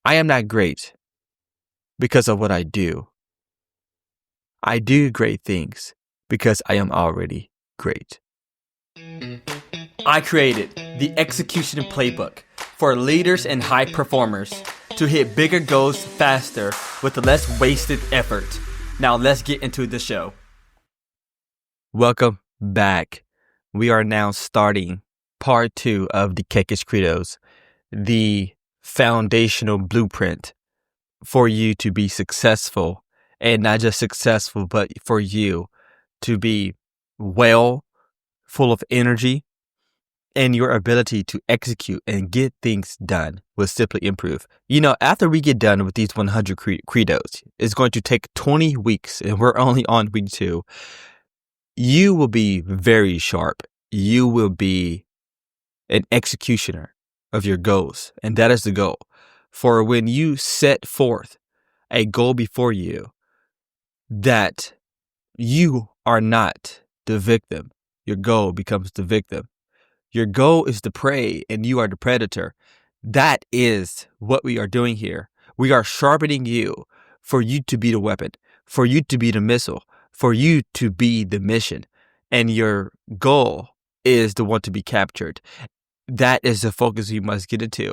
I am not great because of what I do. I do great things because I am already great. I created the execution playbook for leaders and high performers to hit bigger goals faster with less wasted effort. Now let's get into the show. Welcome back. We are now starting part 2 of the Credos, the foundational blueprint for you to be successful, and not just successful, but for you to be well, full of energy, and your ability to execute and get things done will simply improve. You know, after we get done with these 100 credos, it's going to take 20 weeks, and we're only on week 2. You will be very sharp. You will be an executioner of your goals, and that is the goal. For when you set forth a goal before you, that you are not the victim, your goal becomes the victim. Your goal is the prey and you are the predator. That is what we are doing here. We are sharpening you for you to be the weapon, for you to be the missile, for you to be the mission. And your goal is the one to be captured. That is the focus you must get into.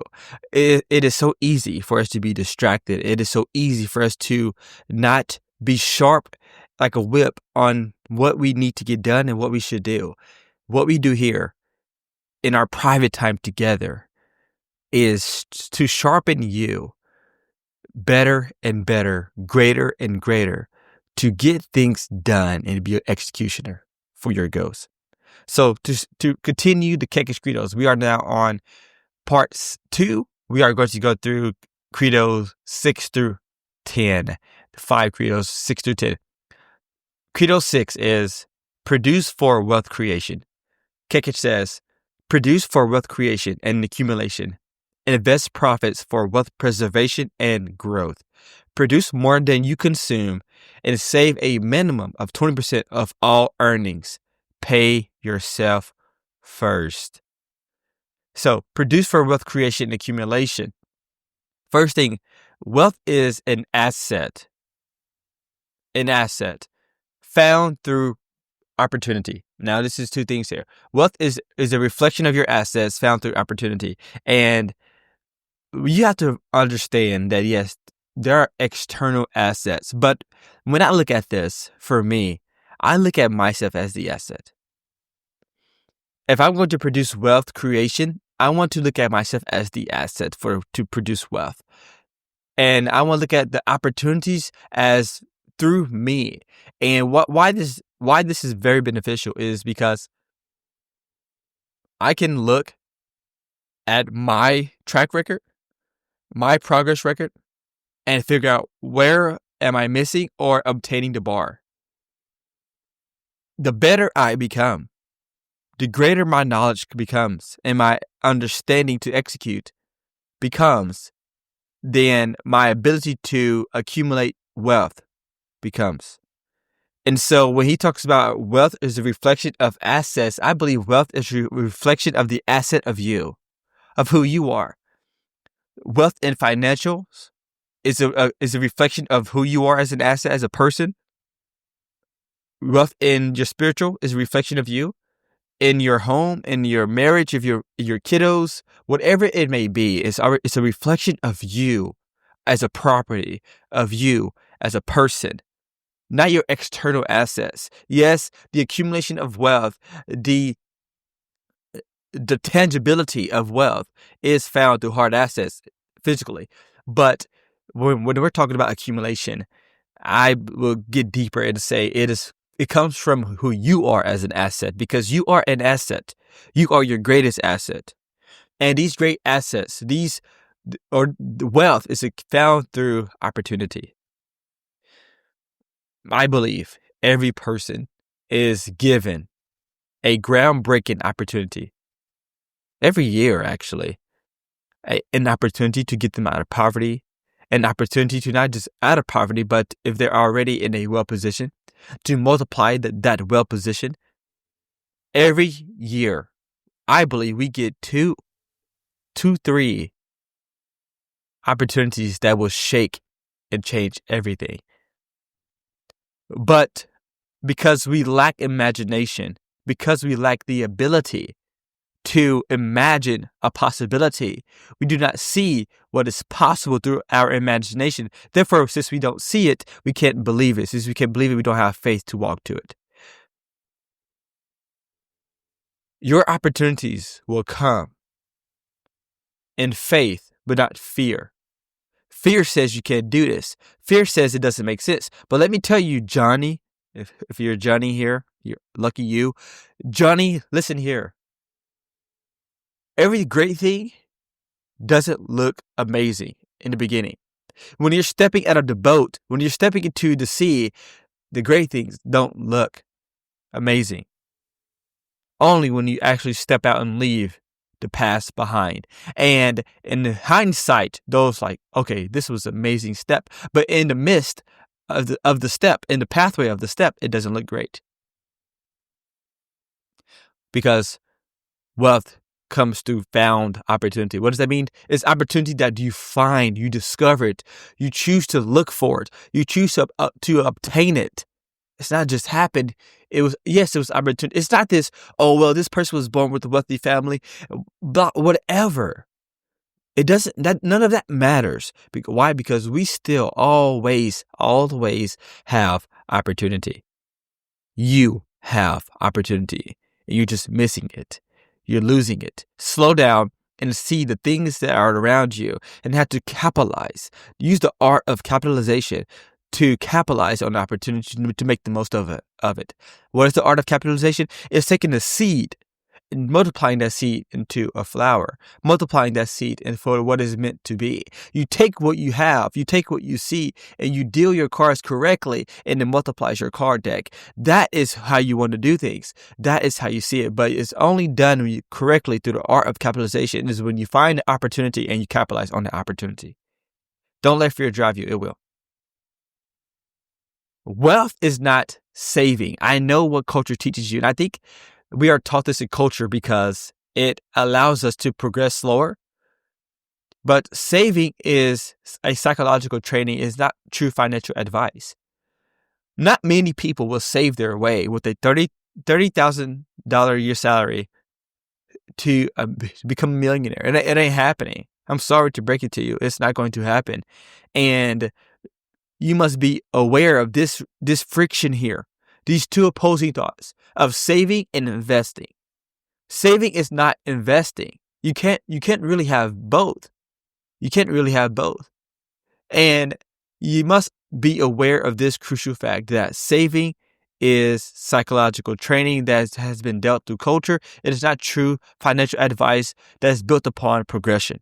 It is so easy for us to be distracted. It is so easy for us to not be sharp like a whip on what we need to get done and what we should do. What we do here in our private time together is to sharpen you better and better, greater and greater, to get things done and be an executioner for your goals. So to continue the Credos, we are now on part 2. We are going to go through Credos 6 through 10. 5 Credos, 6 through 10. Credo 6 is produce for wealth creation. Kekich says, produce for wealth creation and accumulation. Invest profits for wealth preservation and growth. Produce more than you consume and save a minimum of 20% of all earnings. Pay yourself first. So, produce for wealth creation and accumulation. First thing, wealth is an asset. An asset found through opportunity. Now, this is 2 things here. Wealth is a reflection of your assets found through opportunity. And you have to understand that, yes, there are external assets. But when I look at this, for me, I look at myself as the asset. If I'm going to produce wealth creation, I want to look at myself as the asset to produce wealth. And I want to look at the opportunities as through me. And why this is very beneficial is because I can look at my track record, my progress record, and figure out where am I missing or obtaining the bar. The better I become, the greater my knowledge becomes and my understanding to execute becomes, then my ability to accumulate wealth becomes. And so when he talks about wealth is a reflection of assets, I believe wealth is a reflection of the asset of you, of who you are. Wealth in financials is a reflection of who you are as an asset, as a person. Wealth in your spiritual is a reflection of you. In your home, in your marriage, of your kiddos, whatever it may be, it's a reflection of you as a property, of you as a person, not your external assets. Yes, the accumulation of wealth, the tangibility of wealth is found through hard assets physically. But when we're talking about accumulation, I will get deeper and say it comes from who you are as an asset, because you are an asset. You are your greatest asset. And these great assets, the wealth is found through opportunity. I believe every person is given a groundbreaking opportunity every year, actually, an opportunity to get them out of poverty, an opportunity to not just out of poverty, but if they're already in a well position, to multiply that well position. Every year, I believe we get 3 opportunities that will shake and change everything. But because we lack imagination, because we lack the ability to imagine a possibility, we do not see what is possible through our imagination. Therefore, since we don't see it, we can't believe it. Since we can't believe it, we don't have faith to walk to it. Your opportunities will come in faith, but not fear. Fear says you can't do this. Fear says it doesn't make sense. But let me tell you, Johnny, if you're Johnny here, you're lucky you. Johnny, listen here. Every great thing doesn't look amazing in the beginning. When you're stepping out of the boat, when you're stepping into the sea, the great things don't look amazing. Only when you actually step out and leave the past behind. And in hindsight, those like, okay, this was an amazing step. But in the midst of the step, in the pathway of the step, it doesn't look great. Because wealth comes through found opportunity. What does that mean? It's opportunity that you find, you discover it, you choose to look for it, you choose to obtain it. It's not just happened. It was opportunity. It's not this, oh, well, this person was born with a wealthy family, but whatever. It doesn't, none of that matters. Why? Because we still always have opportunity. You have opportunity, and you're just missing it. You're losing it. Slow down and see the things that are around you and have to capitalize. Use the art of capitalization to capitalize on the opportunity to make the most of it. What is the art of capitalization? It's taking a seed and multiplying that seed into a flower, multiplying that seed and for what is meant to be. You take what you have, you take what you see, and you deal your cards correctly, and it multiplies your card deck. That is how you want to do things. That is how you see it. But it's only done correctly through the art of capitalization is when you find the opportunity and you capitalize on the opportunity. Don't let fear drive you. It will. Wealth is not saving. I know what culture teaches you, and I think we are taught this in culture because it allows us to progress slower. But saving is a psychological training, is not true financial advice. Not many people will save their way with a $30,000 a year salary to become a millionaire. It ain't happening. I'm sorry to break it to you. It's not going to happen. And you must be aware of this friction here. These two opposing thoughts of saving and investing. Saving is not investing. You can't really have both. You can't really have both. And you must be aware of this crucial fact that saving is psychological training that has been dealt through culture. It is not true financial advice that is built upon progression.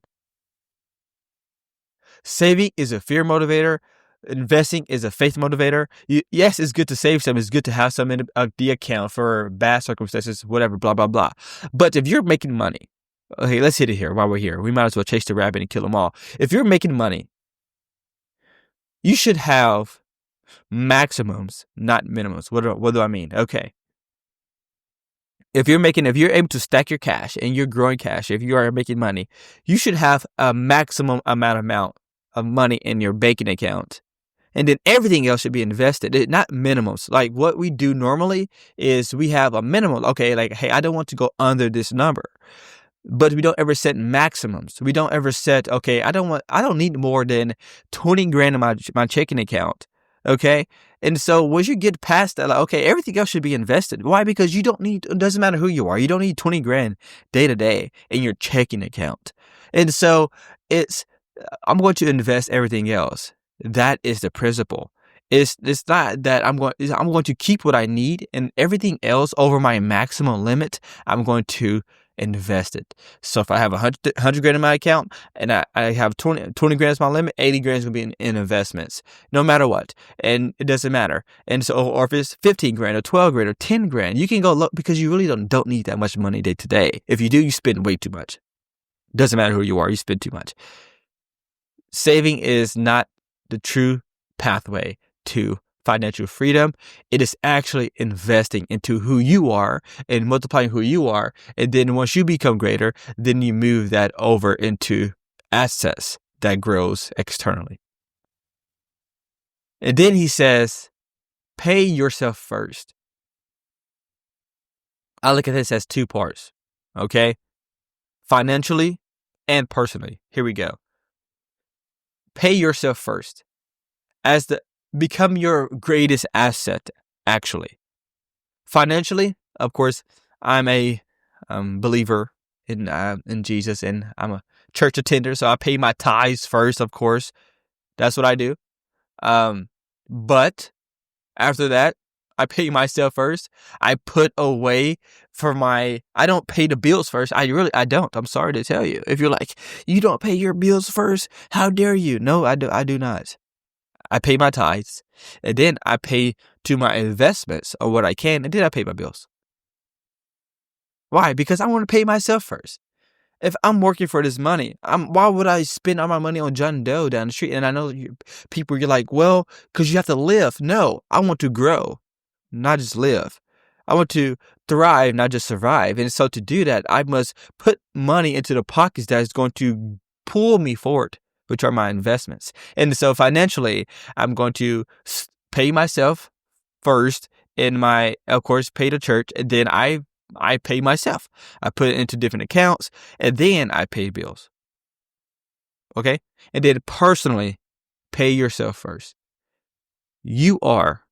Saving is a fear motivator. Investing is a faith motivator. Yes, it's good to save some. It's good to have some in the account for bad circumstances, whatever, blah, blah, blah. But if you're making money, okay, let's hit it here while we're here. We might as well chase the rabbit and kill them all. If you're making money, you should have maximums, not minimums. What do I mean? Okay. If you're able to stack your cash and you're growing cash, if you are making money, you should have a maximum amount of money in your banking account. And then everything else should be invested, not minimums. Like what we do normally is we have a minimum. Okay, like, hey, I don't want to go under this number. But we don't ever set maximums. We don't ever set, okay, I don't need more than 20 grand in my checking account. Okay. And so once you get past that, like, okay, everything else should be invested. Why? Because it doesn't matter who you are. You don't need 20 grand day to day in your checking account. And so I'm going to invest everything else. That is the principle. It's not that I'm going to keep what I need and everything else over my maximum limit. I'm going to invest it. So if I have 100 grand in my account and I have 20 grand is my limit, 80 grand is going to be in investments, no matter what. And it doesn't matter. And so, or if it's 15 grand or 12 grand or 10 grand, you can go look because you really don't need that much money day to day. If you do, you spend way too much. Doesn't matter who you are, you spend too much. Saving is not the true pathway to financial freedom. It is actually investing into who you are and multiplying who you are. And then once you become greater, then you move that over into assets that grows externally. And then he says, pay yourself first. I look at this as two parts, okay? Financially and personally. Here we go. Pay yourself first. Become your greatest asset, actually. Financially, of course, I'm a believer in Jesus, and I'm a church attender, so I pay my tithes first, of course. That's what I do. But after that, I pay myself first. I put away I don't pay the bills first. I don't. I'm sorry to tell you. If you're like, you don't pay your bills first, how dare you? No, I do not. I pay my tithes, and then I pay to my investments or what I can, and then I pay my bills. Why? Because I want to pay myself first. If I'm working for this money, why would I spend all my money on John Doe down the street? And I know people, you're like, well, because you have to live. No, I want to grow, not just live. I want to thrive, not just survive. And so to do that, I must put money into the pockets that is going to pull me forward, which are my investments. And so financially, I'm going to pay myself first of course, pay the church, and then I pay myself. I put it into different accounts, and then I pay bills. Okay? And then personally, pay yourself first. You are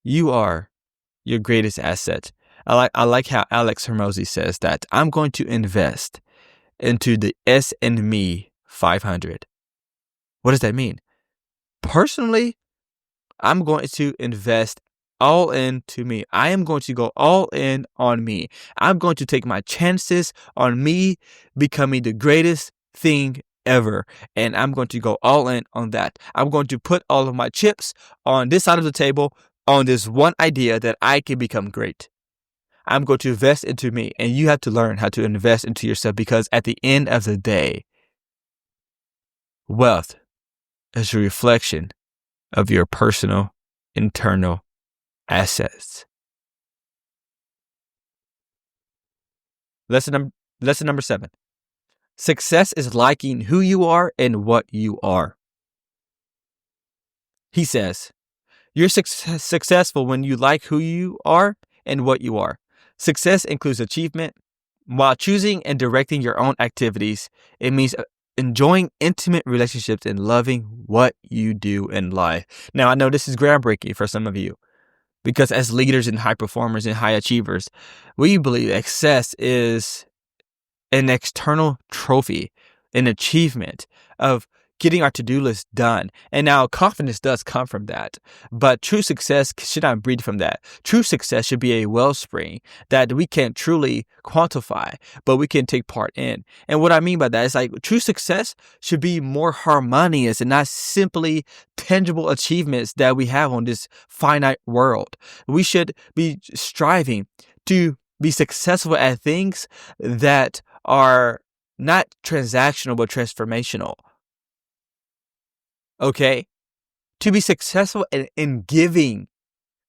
your greatest asset. I like how Alex Hermosi says that I'm going to invest into the S&Me 500. What does that mean? Personally, I'm going to invest all into me. I am going to go all in on me. I'm going to take my chances on me becoming the greatest thing ever. And I'm going to go all in on that. I'm going to put all of my chips on this side of the table on this one idea that I can become great. I'm going to invest into me. And you have to learn how to invest into yourself, because at the end of the day, wealth is a reflection of your personal internal assets. Lesson number 7. Success is liking who you are and what you are. He says, you're successful when you like who you are and what you are. Success includes achievement. While choosing and directing your own activities, it means enjoying intimate relationships and loving what you do in life. Now, I know this is groundbreaking for some of you, because as leaders and high performers and high achievers, we believe success is an external trophy, an achievement of getting our to-do list done. And now confidence does come from that, but true success should not breed from that. True success should be a wellspring that we can't truly quantify, but we can take part in. And what I mean by that is, like, true success should be more harmonious and not simply tangible achievements that we have on this finite world. We should be striving to be successful at things that are not transactional, but transformational. Okay? To be successful in giving,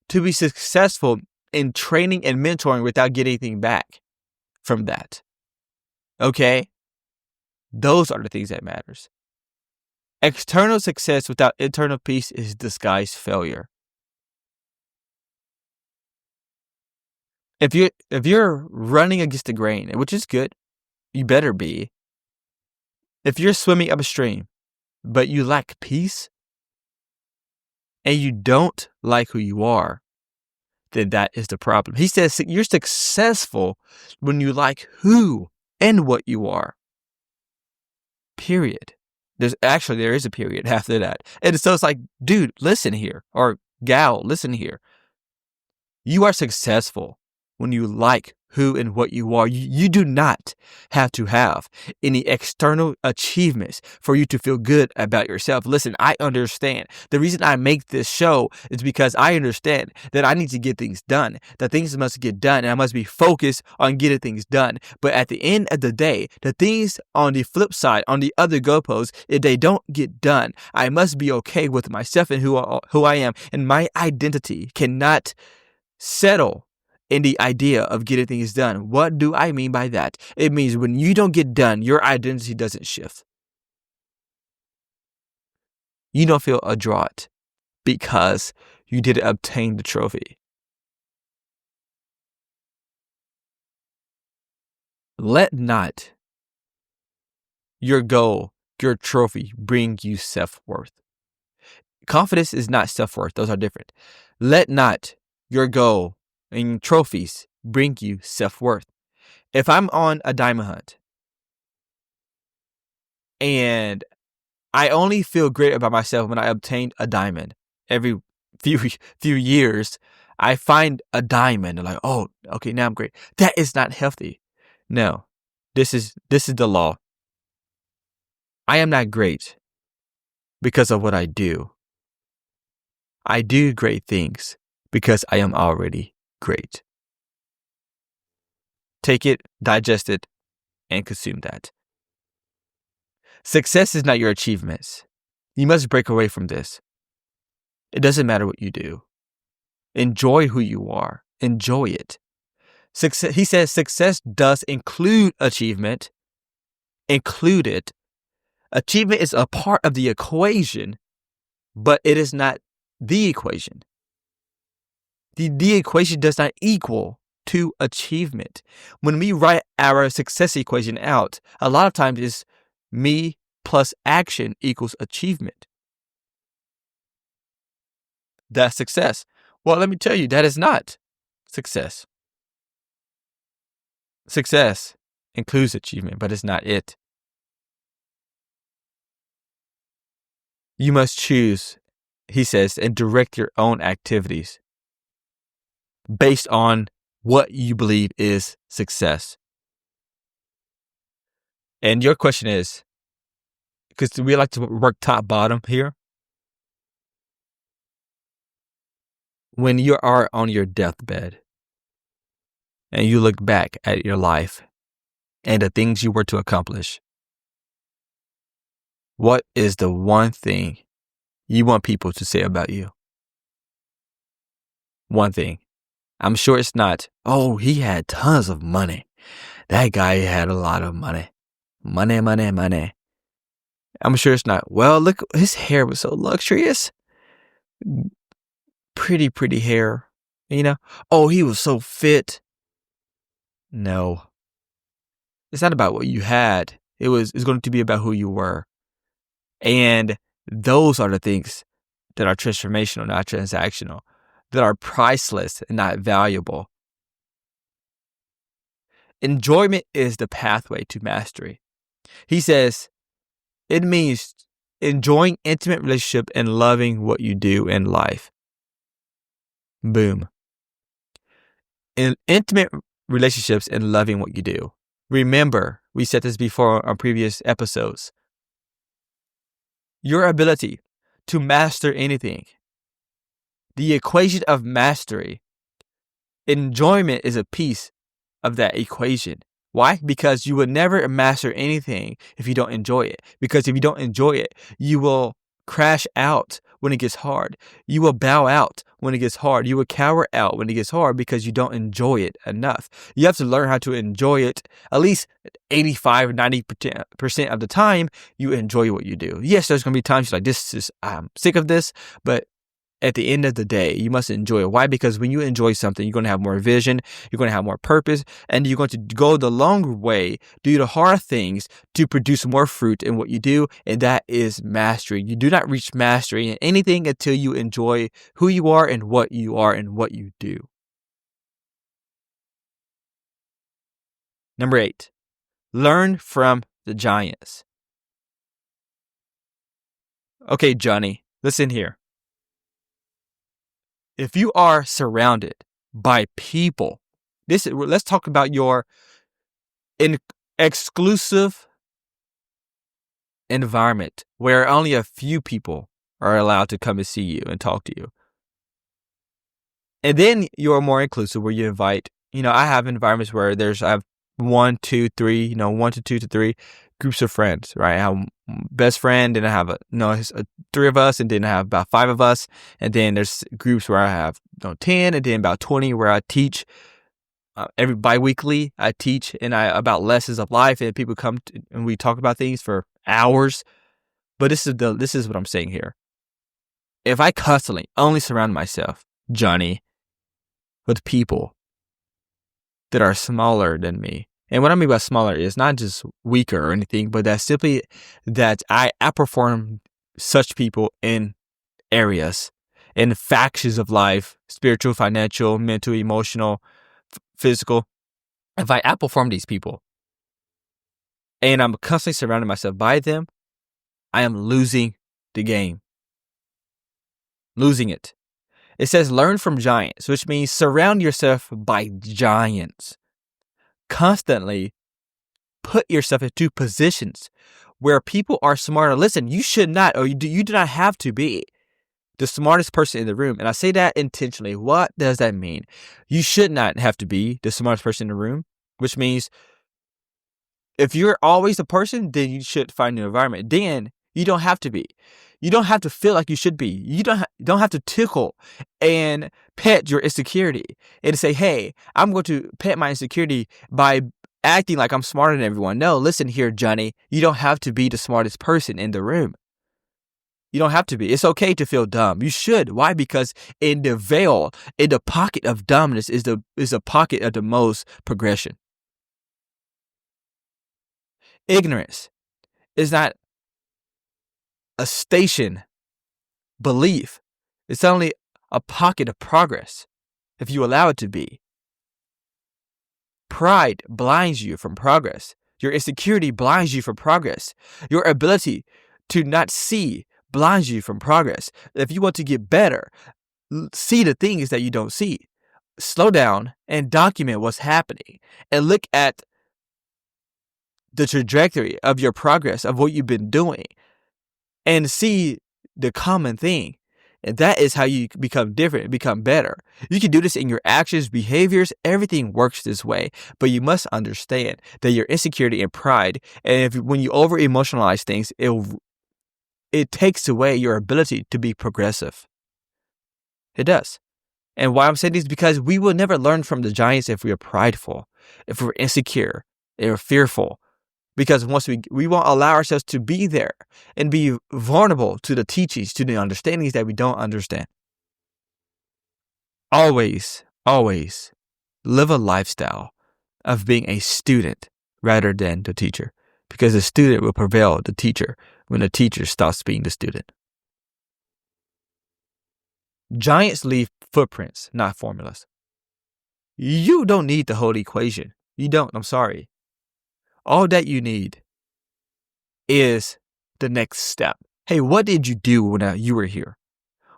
to be successful in training and mentoring without getting anything back from that. Okay? Those are the things that matters. External success without internal peace is disguised failure. If you're running against the grain, which is good, you better be. If you're swimming upstream, but you lack peace, and you don't like who you are, then that is the problem. He says you're successful when you like who and what you are. Period. There is a period after that. And so it's like, dude, listen here. Or gal, listen here. You are successful when you like who and what you are. You do not have to have any external achievements for you to feel good about yourself. Listen, I understand. The reason I make this show is because I understand that I need to get things done, that things must get done, and I must be focused on getting things done. But at the end of the day, the things on the flip side, on the other goalposts, if they don't get done, I must be okay with myself and who I am. And my identity cannot settle in the idea of getting things done. What do I mean by that? It means when you don't get done, your identity doesn't shift. You don't feel adroit because you didn't obtain the trophy. Let not your goal, your trophy, bring you self-worth. Confidence is not self-worth. Those are different. Let not your goal and trophies bring you self-worth. If I'm on a diamond hunt and I only feel great about myself when I obtain a diamond every few years, I find a diamond and like, oh, okay, now I'm great. That is not healthy. No, this is the law. I am not great because of what I do. I do great things because I am already great. Take it, digest it, and consume that. Success is not your achievements. You must break away from this. It doesn't matter what you do. Enjoy who you are. Enjoy it. He says success does include achievement. Include it. Achievement is a part of the equation, but it is not the equation. The equation does not equal to achievement. When we write our success equation out, a lot of times it's me plus action equals achievement. That's success. Well, let me tell you, that is not success. Success includes achievement, but it's not it. You must choose, he says, and direct your own activities based on what you believe is success. And your question is, because we like to work top bottom here, when you are on your deathbed and you look back at your life and the things you were to accomplish, what is the one thing you want people to say about you? One thing. I'm sure it's not, oh, he had tons of money. That guy had a lot of money. Money, money, money. I'm sure it's not, well, look, his hair was so luxurious. Pretty hair. You know? Oh, he was so fit. No. It's not about what you had. It's going to be about who you were. And those are the things that are transformational, not transactional, that are priceless and not valuable. Enjoyment is the pathway to mastery. He says it means enjoying intimate relationship and loving what you do in life. Boom. In intimate relationships and loving what you do. Remember, we said this before on previous episodes. Your ability to master anything. The equation of mastery. Enjoyment is a piece of that equation. Why? Because you will never master anything if you don't enjoy it. Because if you don't enjoy it, you will crash out when it gets hard. You will bow out when it gets hard. You will cower out when it gets hard because you don't enjoy it enough. You have to learn how to enjoy it at least 85, 90% of the time. You enjoy what you do. Yes, there's going to be times you're like, I'm sick of this, but at the end of the day, you must enjoy it. Why? Because when you enjoy something, you're going to have more vision, you're going to have more purpose, and you're going to go the long way, do the hard things to produce more fruit in what you do, and that is mastery. You do not reach mastery in anything until you enjoy who you are and what you do. Number 8, learn from the giants. Okay, Johnny, listen here. If you are surrounded by people, let's talk about your exclusive environment where only a few people are allowed to come and see you and talk to you. And then you're more inclusive where you invite, I have environments where I have 1, 2, 3, 1 to 2 to 3 groups of friends, right? I have best friend, and I have 3 of us, and then I have about 5 of us, and then there's groups where I have 10, and then about 20 where I teach. Every bi-weekly I teach about lessons of life, and people come and we talk about things for hours. But this is what I'm saying here. if I constantly only surround myself, Johnny, with people that are smaller than me. And what I mean by smaller is not just weaker or anything, but that's simply that I outperform such people in areas, in factions of life, spiritual, financial, mental, emotional, physical. If I outperform these people and I'm constantly surrounding myself by them, I am losing the game. Losing it. It says learn from giants, which means surround yourself by giants. Constantly put yourself into positions where people are smarter. Listen, you should not, or you do not have to be the smartest person in the room. And I say that intentionally. What does that mean? You should not have to be the smartest person in the room, which means if you're always the person, then you should find an environment. Then you don't have to be. You don't have to feel like you should be. You don't have to tickle and pet your insecurity and say, hey, I'm going to pet my insecurity by acting like I'm smarter than everyone. No, listen here, Johnny. You don't have to be the smartest person in the room. You don't have to be. It's okay to feel dumb. You should. Why? Because in the veil, in the pocket of dumbness is a pocket of the most progression. Ignorance is not a station belief. It's only a pocket of progress if you allow it to be. Pride blinds you from progress. Your insecurity blinds you from progress. Your ability to not see blinds you from progress. If you want to get better, see the things that you don't see. Slow down and document what's happening and look at the trajectory of your progress, of what you've been doing, and see the common thing. And that is how you become different, become better. You can do this in your actions, behaviors. Everything works this way. But you must understand that your insecurity and pride, and when you over emotionalize things, it takes away your ability to be progressive. It does. And why I'm saying this is because we will never learn from the giants if we are prideful, if we're insecure, if we're fearful. Because once we won't allow ourselves to be there and be vulnerable to the teachings, to the understandings that we don't understand. Always, always live a lifestyle of being a student rather than the teacher. Because the student will prevail the teacher when the teacher stops being the student. Giants leave footprints, not formulas. You don't need the whole equation. You don't. I'm sorry. All that you need is the next step. Hey, what did you do when you were here?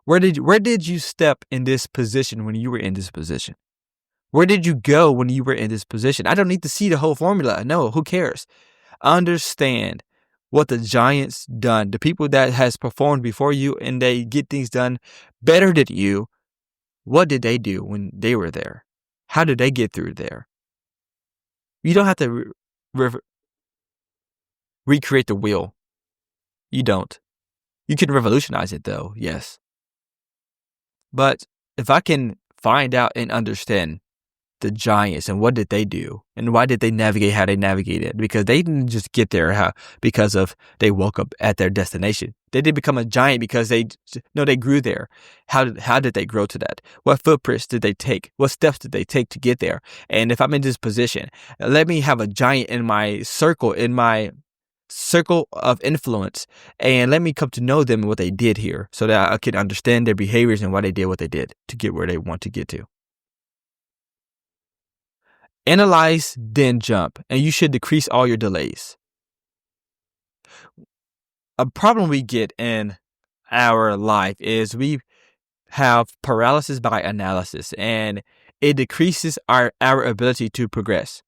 Where did you step in this position when you were in this position? Where did you go when you were in this position? I don't need to see the whole formula. No, who cares? Understand what the giants done, the people that has performed before you and they get things done better than you. What did they do when they were there? How did they get through there? You don't have to recreate the wheel. You don't. You can revolutionize it though, yes. But if I can find out and understand the giants and what did they do and why did they navigate how they navigated, because they didn't just get there because of they woke up at their destination. They didn't become a giant because they grew there. How did they grow to that? What footprints did they take? What steps did they take to get there? And if I'm in this position, let me have a giant in my circle of influence, and let me come to know them and what they did here so that I can understand their behaviors and why they did what they did to get where they want to get to. Analyze, then jump, and you should decrease all your delays. A problem we get in our life is we have paralysis by analysis, and it decreases our ability to progress.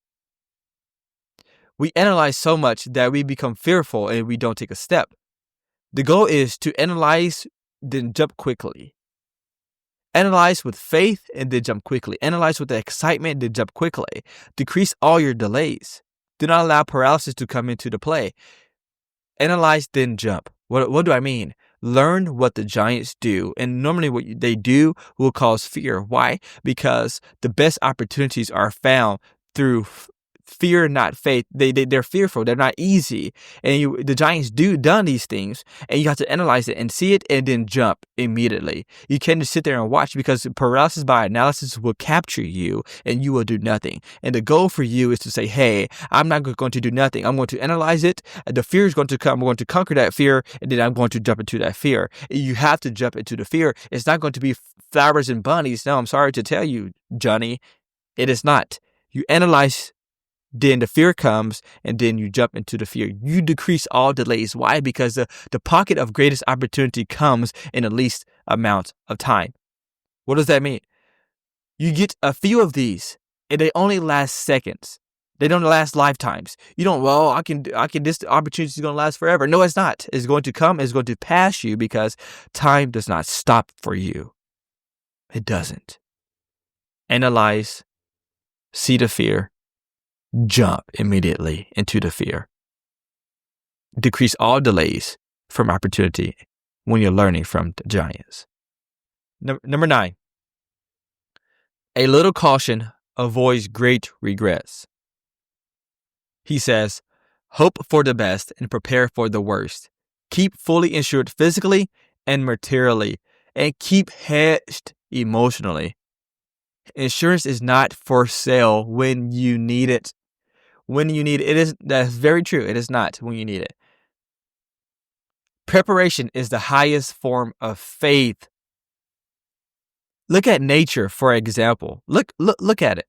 We analyze so much that we become fearful and we don't take a step. The goal is to analyze, then jump quickly. Analyze with faith and then jump quickly. Analyze with the excitement, then jump quickly. Decrease all your delays. Do not allow paralysis to come into the play. Analyze, then jump. What do I mean? Learn what the giants do. And normally what they do will cause fear. Why? Because the best opportunities are found through fear, not faith. They're fearful. They're not easy. And the Giants done these things, and you have to analyze it and see it and then jump immediately. You can't just sit there and watch, because paralysis by analysis will capture you and you will do nothing. And the goal for you is to say, hey, I'm not going to do nothing. I'm going to analyze it. The fear is going to come. I'm going to conquer that fear, and then I'm going to jump into that fear. You have to jump into the fear. It's not going to be flowers and bunnies. No, I'm sorry to tell you, Johnny. It is not. You analyze, then the fear comes, and then you jump into the fear. You decrease all delays. Why? Because the pocket of greatest opportunity comes in the least amount of time. What does that mean? You get a few of these, and they only last seconds. They don't last lifetimes. You don't, this opportunity is going to last forever. No, it's not. It's going to come. It's going to pass you, because time does not stop for you. It doesn't. Analyze, see the fear, jump immediately into the fear. Decrease all delays from opportunity when you're learning from the Giants. Number 9. A little caution avoids great regrets. He says, hope for the best and prepare for the worst. Keep fully insured physically and materially, and keep hedged emotionally. Insurance is not for sale when you need it. That's very true. It is not when you need it. Preparation is the highest form of faith. Look at nature, for example. Look at it.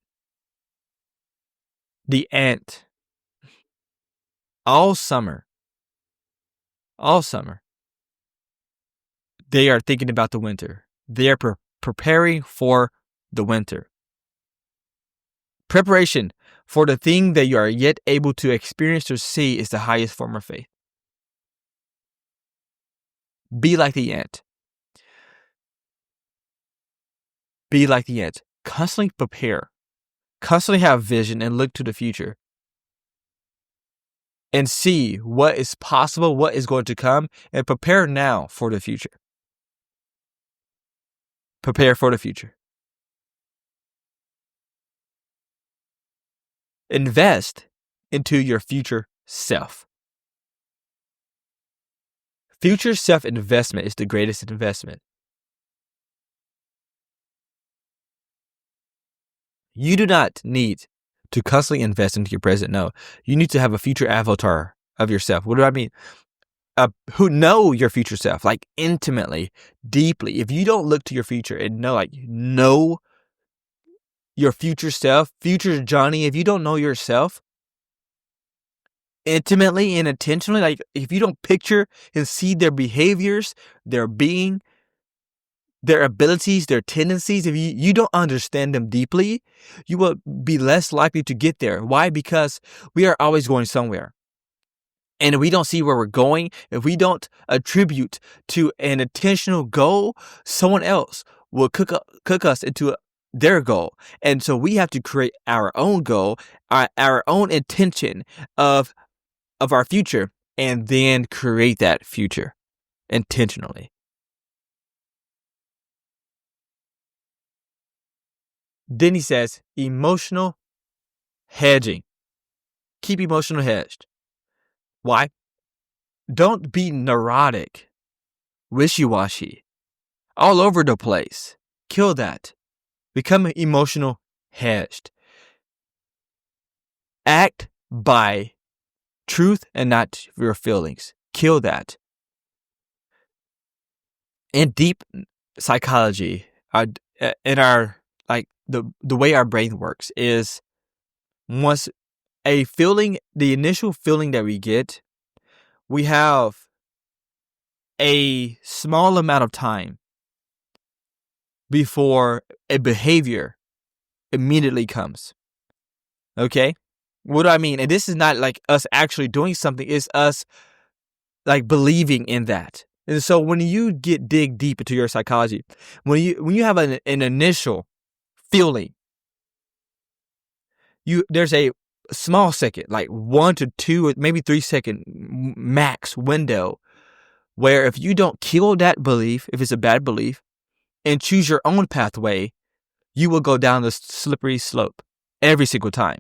The ant. All summer, they are thinking about the winter. They are preparing for the winter. Preparation for the thing that you are yet able to experience or see is the highest form of faith. Be like the ant. Be like the ant. Constantly prepare. Constantly have vision and look to the future. And see what is possible, what is going to come, and prepare now for the future. Prepare for the future. Invest into your future self. Future self-investment is the greatest investment. You do not need to constantly invest into your present. No, you need to have a future avatar of yourself. What do I mean? Who know your future self, like intimately, deeply. If you don't look to your future and know your future self, future Johnny, if you don't know yourself intimately and intentionally, like if you don't picture and see their behaviors, their being, their abilities, their tendencies, if you don't understand them deeply, you will be less likely to get there. Why? Because we are always going somewhere. And if we don't see where we're going, if we don't attribute to an intentional goal, someone else will cook us into their goal. And so we have to create our own goal, our own intention of our future, and then create that future intentionally. Then he says, emotional hedging. Keep emotional hedged. Why? Don't be neurotic, wishy-washy, all over the place. Kill that. Become emotional hedged. Act by truth and not your feelings. Kill that. In deep psychology, in our the way our brain works is once a feeling, the initial feeling that we get, we have a small amount of time before a behavior immediately comes. Okay? What do I mean? And this is not like us actually doing something, it's us like believing in that. And so when you dig deep into your psychology, when you have an initial feeling, there's a small second, like 1 to 2 or maybe 3 second max window, where if you don't kill that belief, if it's a bad belief, and choose your own pathway, you will go down the slippery slope every single time.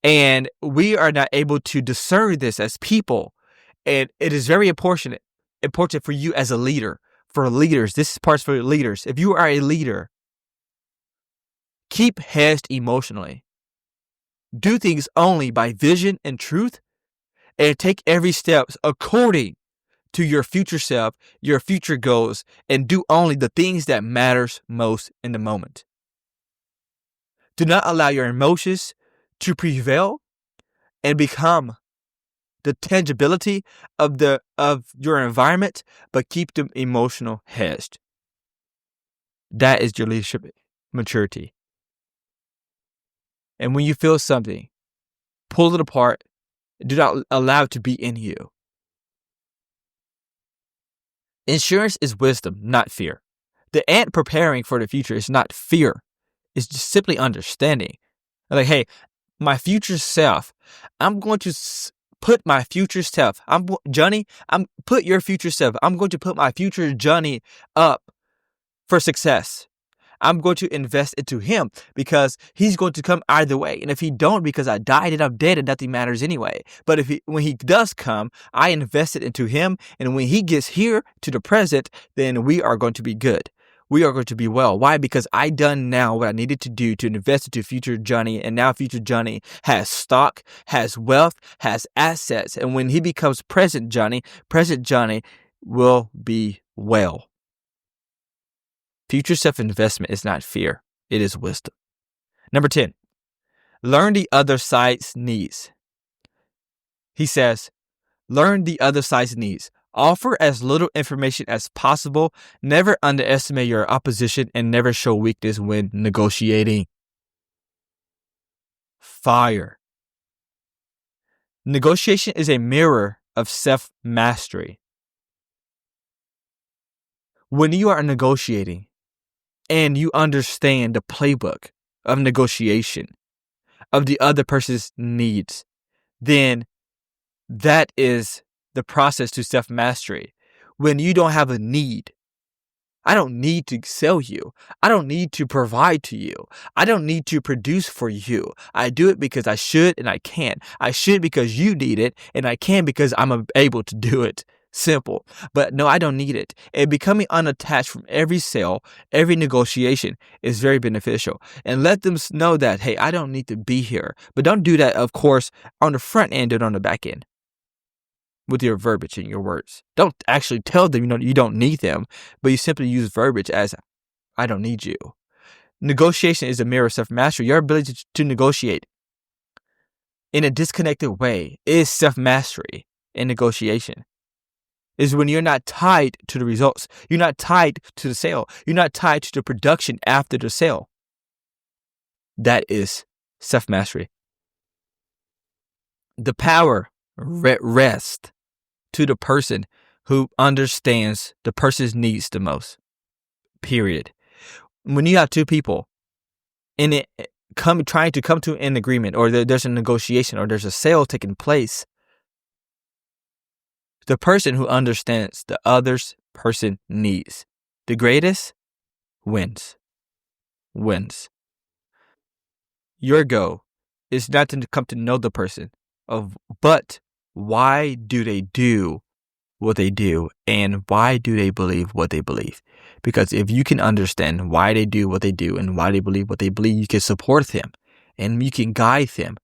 And we are not able to discern this as people. And it is very important for you as a leader. For leaders, this is parts for leaders. If you are a leader, keep hedged emotionally. Do things only by vision and truth, and take every step according to your future self, your future goals, and do only the things that matters most in the moment. Do not allow your emotions to prevail and become the tangibility of your environment, but keep them emotional hedged. That is your leadership maturity. And when you feel something, pull it apart. Do not allow it to be in you. Insurance is wisdom, not fear. The ant preparing for the future is not fear. It's just simply understanding. Like, hey, my future self, I'm going to put my future self, put your future self, I'm going to put my future Johnny up for success. I'm going to invest into him because he's going to come either way. And if he don't, because I died and I'm dead and nothing matters anyway. But when he does come, I invested into him. And when he gets here to the present, then we are going to be good. We are going to be well. Why? Because I done now what I needed to do to invest into future Johnny. And now future Johnny has stock, has wealth, has assets. And when he becomes present Johnny will be well. Future self-investment is not fear. It is wisdom. Number 10, learn the other side's needs. He says, learn the other side's needs. Offer as little information as possible. Never underestimate your opposition and never show weakness when negotiating. Fire. Negotiation is a mirror of self-mastery. When you are negotiating, and you understand the playbook of negotiation of the other person's needs, then that is the process to self-mastery. When you don't have a need, I don't need to sell you. I don't need to provide to you. I don't need to produce for you. I do it because I should and I can. I should because you need it, and I can because I'm able to do it. Simple. But no, I don't need it. And becoming unattached from every sale, every negotiation is very beneficial. And let them know that, hey, I don't need to be here. But don't do that, of course, on the front end and on the back end with your verbiage and your words. Don't actually tell them you don't need them, but you simply use verbiage as, I don't need you. Negotiation is a mirror of self-mastery. Your ability to negotiate in a disconnected way is self-mastery in negotiation. Is when you're not tied to the results. You're not tied to the sale. You're not tied to the production after the sale. That is self-mastery. The power rests to the person who understands the person's needs the most. Period. When you have two people in it trying to come to an agreement, or there's a negotiation, or there's a sale taking place, the person who understands the other person needs the greatest wins. Your goal is not to come to know the person, but why do they do what they do, and why do they believe what they believe? Because if you can understand why they do what they do and why they believe what they believe, you can support them and you can guide them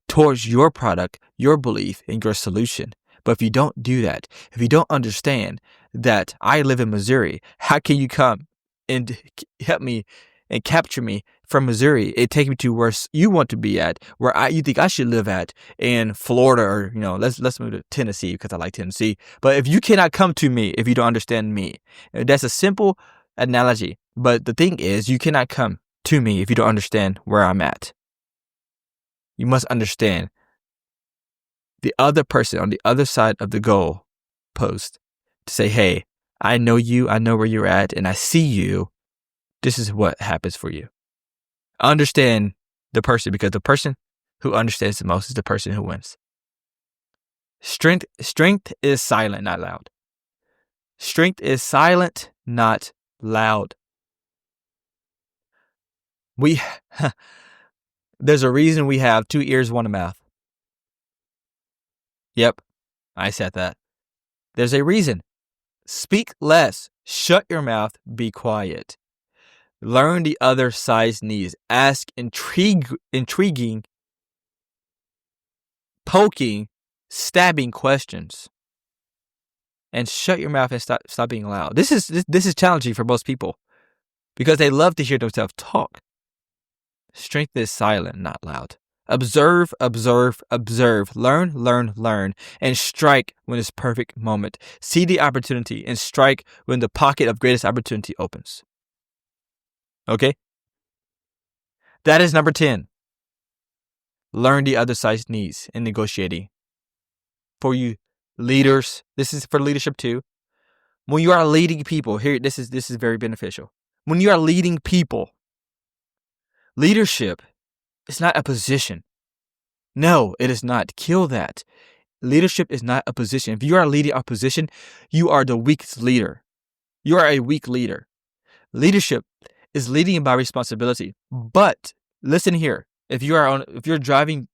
towards your product, your belief, and your solution. But if you don't do that, if you don't understand that I live in Missouri, how can you come and help me and capture me from Missouri? It take me to where you want to be at, where you think I should live at in Florida, or let's move to Tennessee because I like Tennessee. But if you cannot come to me if you don't understand me, that's a simple analogy. But the thing is, you cannot come to me if you don't understand where I'm at. You must understand the other person on the other side of the goal post to say, hey, I know you, I know where you're at, and I see you. This is what happens for you. Understand the person, because the person who understands the most is the person who wins. Strength is silent, not loud. Strength is silent, not loud. There's a reason we have 2 ears, 1 mouth. Yep, I said that. There's a reason. Speak less. Shut your mouth. Be quiet. Learn the other side's needs. Ask intriguing, poking, stabbing questions. And shut your mouth and stop being loud. This is challenging for most people because they love to hear themselves talk. Strength is silent, not loud. Observe, observe, observe. Learn, learn, learn. And strike when it's perfect moment. See the opportunity and strike when the pocket of greatest opportunity opens. Okay? That is number 10. Learn the other side's needs in negotiating. For you leaders, this is for leadership too. When you are leading people, here, this is very beneficial. When you are leading people, leadership is not a position. No, it is not. Kill that. Leadership is not a position. If you are leading a position, you are the weakest leader. You are a weak leader. Leadership is leading by responsibility. But listen here. If you're driving,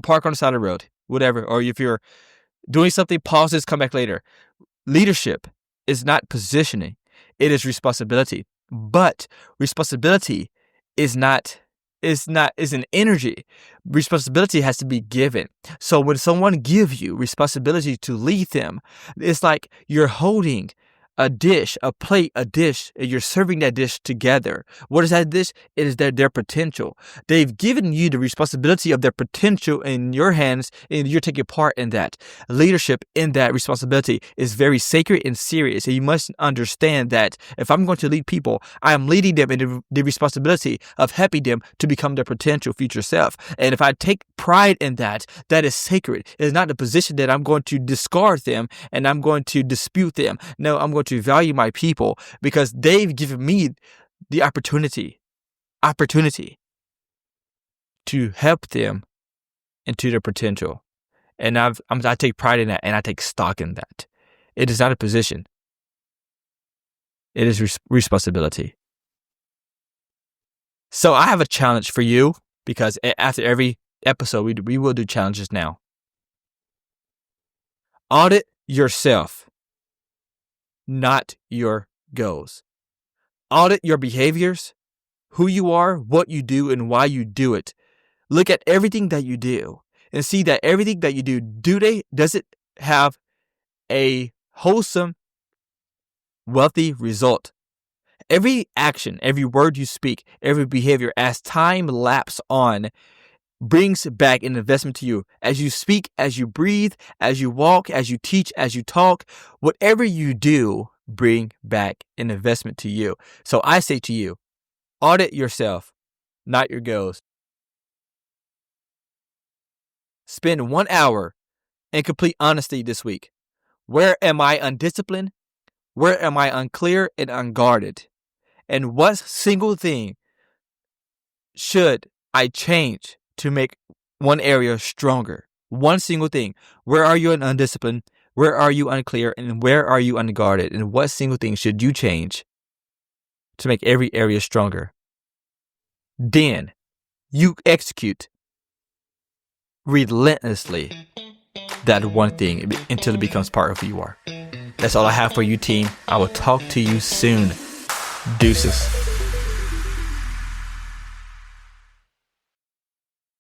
park on the side of the road, whatever, or if you're doing something, pause this, come back later. Leadership is not positioning. It is responsibility. But responsibility is an energy. Responsibility has to be given. So when someone gives you responsibility to lead them, it's like you're holding a dish, a plate, a dish, and you're serving that dish together. What is that dish? It is their potential. They've given you the responsibility of their potential in your hands, and you're taking part in that. Leadership in that responsibility is very sacred and serious. And you must understand that if I'm going to lead people, I am leading them in the responsibility of helping them to become their potential future self. And if I take pride in that, that is sacred. It is not the position that I'm going to discard them and I'm going to dispute them. No, I'm going to value my people because they've given me the opportunity to help them into their potential. And I take pride in that and I take stock in that. It is not a position. It is responsibility. So I have a challenge for you because after every episode, we will do challenges now. Audit yourself, not your goals. Audit your behaviors, who you are, what you do, and why you do it. Look at everything that you do and see that everything that you do, does it have a wholesome, wealthy result? Every action, every word you speak, every behavior, as time lapses on, brings back an investment to you. As you speak, as you breathe, as you walk, as you teach, as you talk, whatever you do, bring back an investment to you. So I say to you, audit yourself, not your goals. Spend 1 hour in complete honesty this week. Where am I undisciplined? Where am I unclear and unguarded? And what single thing should I change to make one area stronger? One single thing. Where are you undisciplined? Where are you unclear? And where are you unguarded? And what single thing should you change to make every area stronger? Then you execute relentlessly that one thing until it becomes part of who you are. That's all I have for you, team. I will talk to you soon. Deuces.